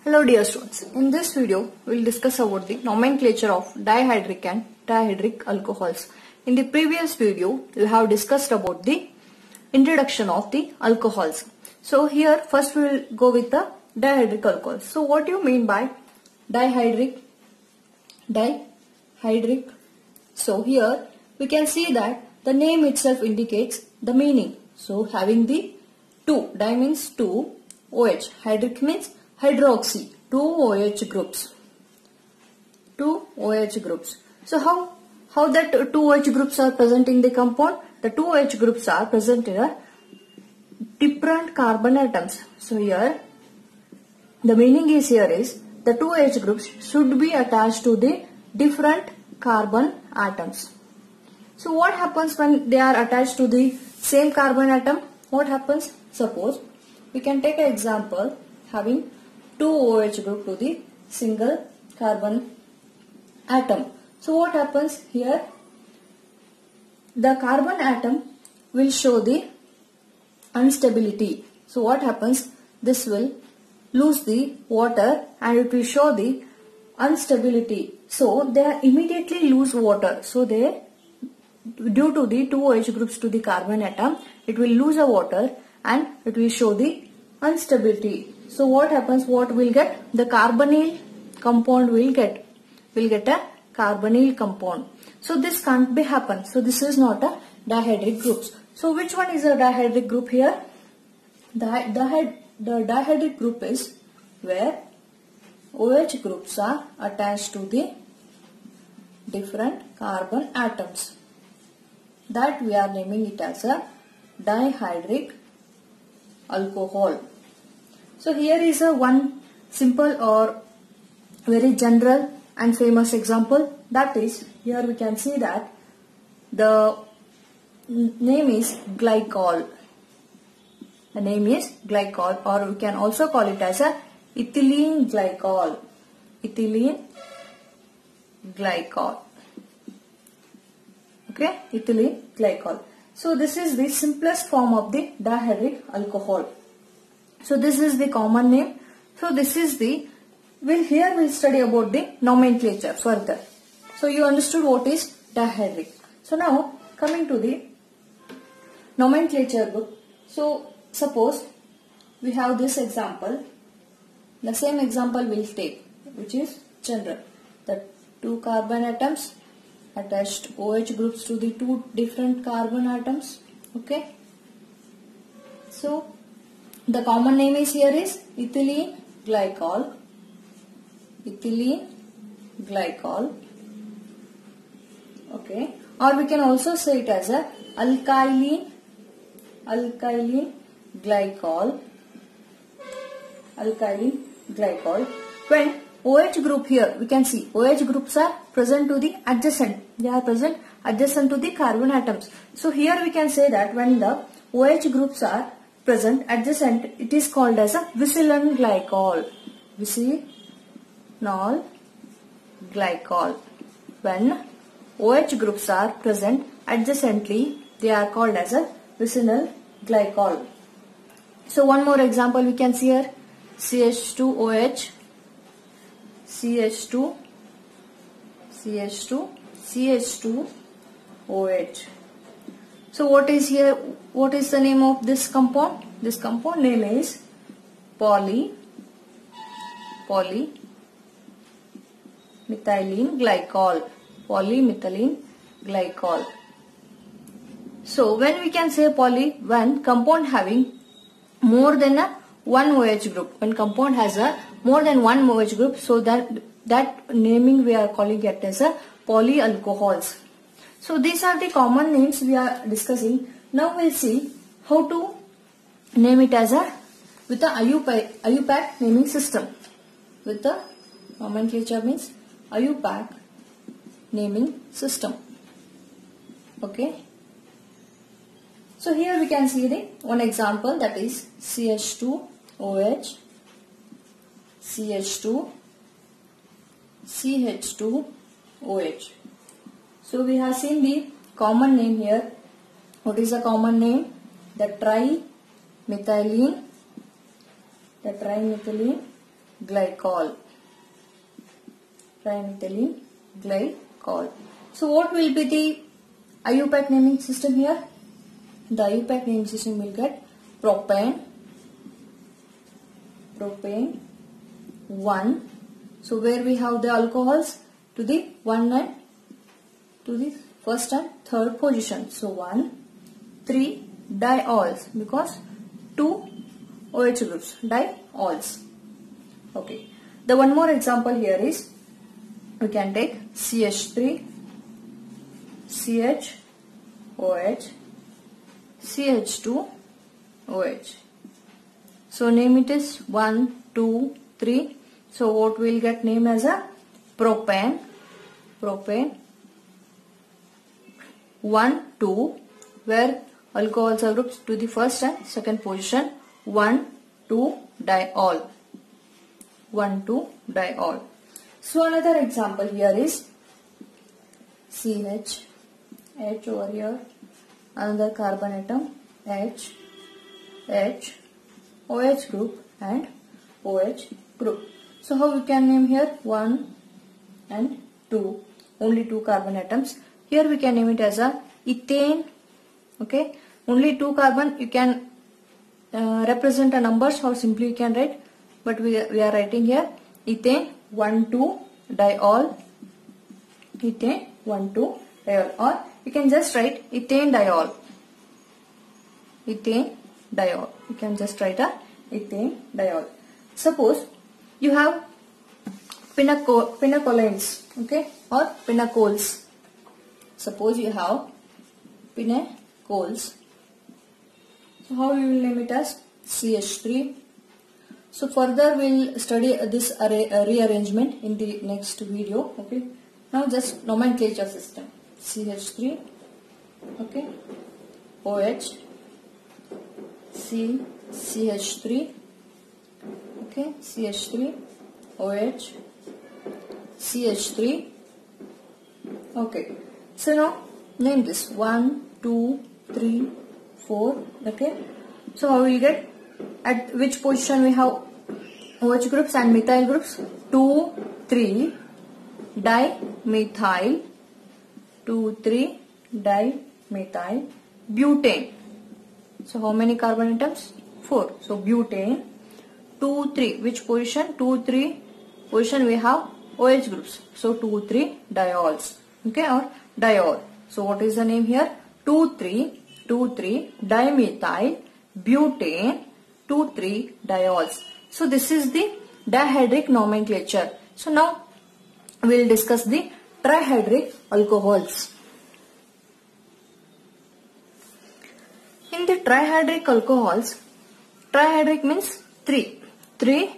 Hello dear students, in this video we will discuss about the nomenclature of dihydric and dihydric alcohols. In the previous video we have discussed about the introduction of the alcohols. So here first we will go with the dihydric alcohols. So what do you mean by dihydric? Dihydric. So here we can see that the name itself indicates the meaning. So having the two, di means two, OH, hydric means hydroxy, two OH groups. Two OH groups. So how that two OH groups are present in the compound? The two OH groups are present in a different carbon atoms. So here the meaning is here is the two OH groups should be attached to the different carbon atoms. So what happens when they are attached to the same carbon atom? What happens? Suppose we can take an example having two OH group to the single carbon atom. So what happens here? The carbon atom will show the instability. So what happens? This will lose the water and it will show the instability. So they immediately lose water. So they, due to the two OH groups to the carbon atom, it will lose the water and it will show the instability. So what happens? What will get? The carbonyl compound will get a carbonyl compound. So this can't be happen. So this is not a dihydric groups. So which one is a dihydric group here? The dihydric group is where OH groups are attached to the different carbon atoms. That we are naming it as a dihydric alcohol. So here is a one simple or very general and famous example. That is, here we can see that the name is glycol. The name is glycol, or we can also call it as a ethylene glycol. Ethylene glycol. Okay, ethylene glycol. So this is the simplest form of the dihydric alcohol. So this is the common name. So this is the, we'll study about the nomenclature further. So you understood what is dihydric. So now coming to the nomenclature book. So suppose we have this example. The same example we'll take, which is general. The two carbon atoms attached OH groups to the two different carbon atoms. Okay. So the common name is here is ethylene glycol. Ethylene glycol. Okay. Or we can also say it as a alkylene glycol. Alkylene glycol. When OH group here, we can see OH groups are present to the adjacent. They are present adjacent to the carbon atoms. So here we can say that when the OH groups are present adjacent, it is called as a vicinal glycol. Vicinal glycol. When OH groups are present adjacently, they are called as a vicinal glycol. So one more example we can see here. CH2OH, CH2, CH2OH. So what is here? What is the name of this compound? This compound name is polymethylene glycol. Polymethylene glycol. So when we can say when compound having more than one OH group. When compound has a more than one OH group, so that naming we are calling it as a polyalcohols. So these are the common names we are discussing. Now we'll see how to name it as with the IUPAC naming system. With the nomenclature means IUPAC naming system. Okay. So here we can see the one example, that is CH2OH, CH2, CH2OH. So we have seen the common name here. What is the common name? The trimethylene glycol. Trimethylene glycol. So what will be the IUPAC naming system here? The IUPAC naming system will get propane 1. So where we have the alcohols to the 1 and to the first and third position. So 1, 3 diols because 2 OH groups, diols. Okay. The one more example here is we can take CH3, CH, OH, CH2, OH. So name it is 1, 2, 3. So what we'll get name as a propane 1, 2, where alcohols are grouped to the first and second position. 1, 2 diol. 1, 2 diol. So another example here is CH, H over here, another carbon atom, H, OH group and OH group. So how we can name here 1 and 2, only 2 carbon atoms. Here we can name it as a ethane. Okay, only 2 carbon. You can represent a numbers or simply you can write, but we are writing here ethane 1, 2 diol. Ethane 1, 2 diol, or you can just write ethane diol. Ethane diol. You can just write a ethane diol. Suppose you have pinacolines, okay, or pinacols. Suppose you have pinacols. So how you will name it as CH3. So further we will study this rearrangement in the next video. Okay. Now just nomenclature system. CH3. Okay. OH. CH3. Okay. CH3. OH. CH3. Okay. So now name this 1, 2, 3, 4. Okay. So how we get at which position we have OH groups and methyl groups? 2, 3 dimethyl. 2, 3 dimethyl butane. So how many carbon atoms? 4. So butane. 2, 3. Which position? 2, 3 position we have OH groups. So 2, 3 diols. Okay, or diol. So what is the name here? 2, 3 dimethyl butane 2, 3 diols. So this is the dihedric nomenclature. So now we will discuss the trihedric alcohols. In the trihedric alcohols, trihedric means 3. 3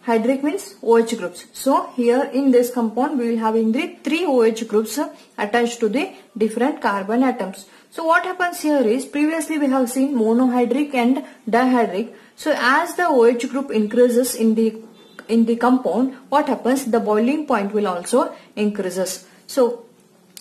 hydric means OH groups. So here in this compound we will having the 3 OH groups attached to the different carbon atoms. So what happens here is previously we have seen monohydric and dihydric. So as the OH group increases in the compound, what happens? The boiling point will also increases. So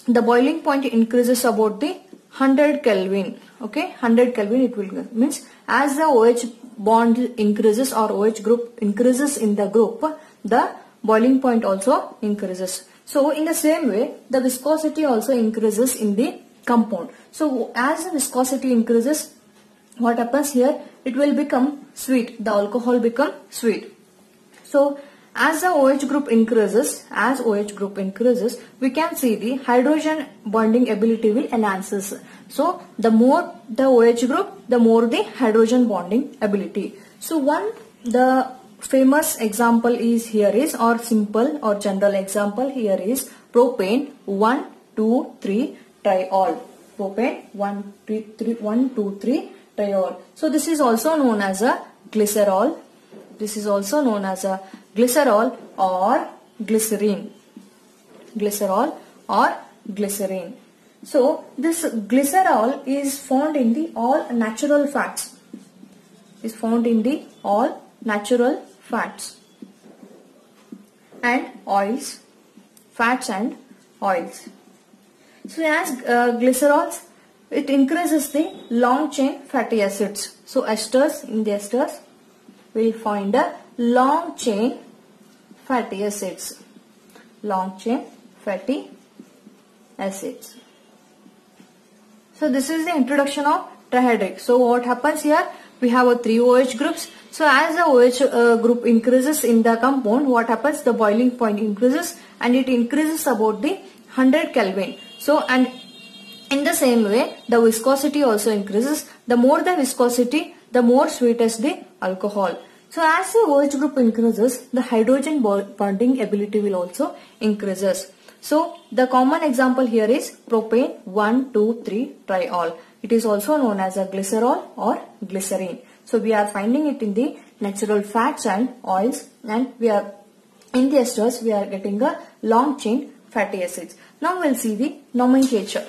the boiling point increases about the 100 Kelvin. Okay, 100 Kelvin it will means as the OH bond increases or OH group increases in the group, the boiling point also increases. So in the same way, the viscosity also increases in the compound. So as the viscosity increases, what happens here? It will become sweet. The alcohol become sweet. So as the OH group increases, we can see the hydrogen bonding ability will enhances. So the more the OH group, the more the hydrogen bonding ability. So the famous example is here is, or simple or general example here is propane 1, 2, 3 triol. Propane 1, 2, 3 triol. So this is also known as a glycerol. This is also known as a glycerol or glycerine. Glycerol or glycerine. So this glycerol is found in the all natural fats. Is found in the all natural fats and oils, fats and oils. So as glycerols, it increases the long chain fatty acids. So esters, in the esters we will find a long chain fatty acids. Long chain fatty acids. So this is the introduction of trihydric. So what happens here? We have a 3 OH groups. So as the OH group increases in the compound, what happens? The boiling point increases and it increases about the 100 Kelvin. So and in the same way, the viscosity also increases. The more the viscosity, the more sweet is the alcohol. So as the OH group increases, the hydrogen bonding ability will also increases. So the common example here is propane 1,2,3-triol. It is also known as a glycerol or glycerine. So we are finding it in the natural fats and oils, and we are in the esters we are getting a long chain fatty acids. Now we'll see the nomenclature.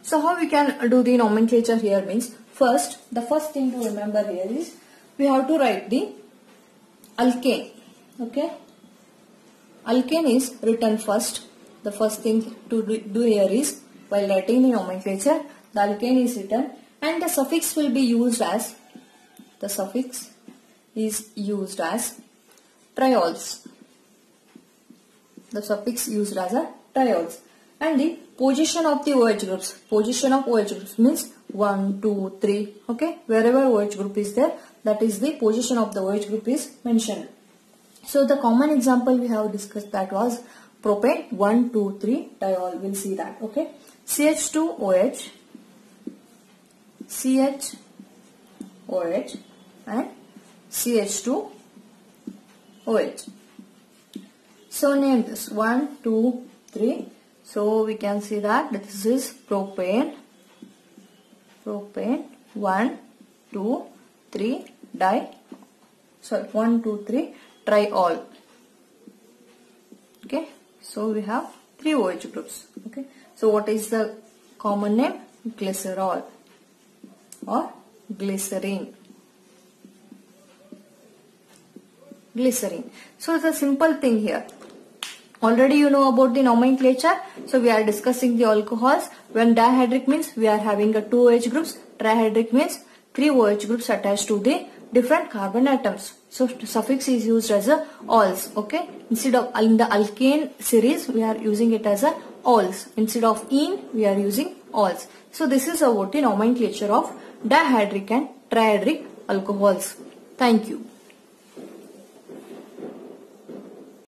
So how we can do the nomenclature here means, first, the first thing to remember here is we have to write the alkane. Okay, alkane is written first. The first thing to do here is, while writing the nomenclature, the alkane is written and the suffix will be used as, the suffix is used as triols. The suffix used as a triols. And the position of the OH groups. Position of OH groups means 1, 2, 3. Okay, wherever OH group is there, that is the position of the OH group is mentioned. So the common example we have discussed, that was propane 1,2,3-diol. We'll see that. Okay, CH2OH, CHOH and CH2OH. So name this 1, 2, 3. So we can see that this is propane 1, 2, 3 triol. Okay, so we have 3 OH groups. Okay, so what is the common name? Glycerol or glycerine. Glycerine. So it's a simple thing here. Already you know about the nomenclature. So we are discussing the alcohols. When dihydric means we are having a 2 OH groups. Trihydric means 3 OH groups attached to the different carbon atoms. So suffix is used as a ols. Okay. Instead of in the alkane series, we are using it as a ols. Instead of ene, we are using ols. So this is about the nomenclature of dihydric and trihydric alcohols. Thank you.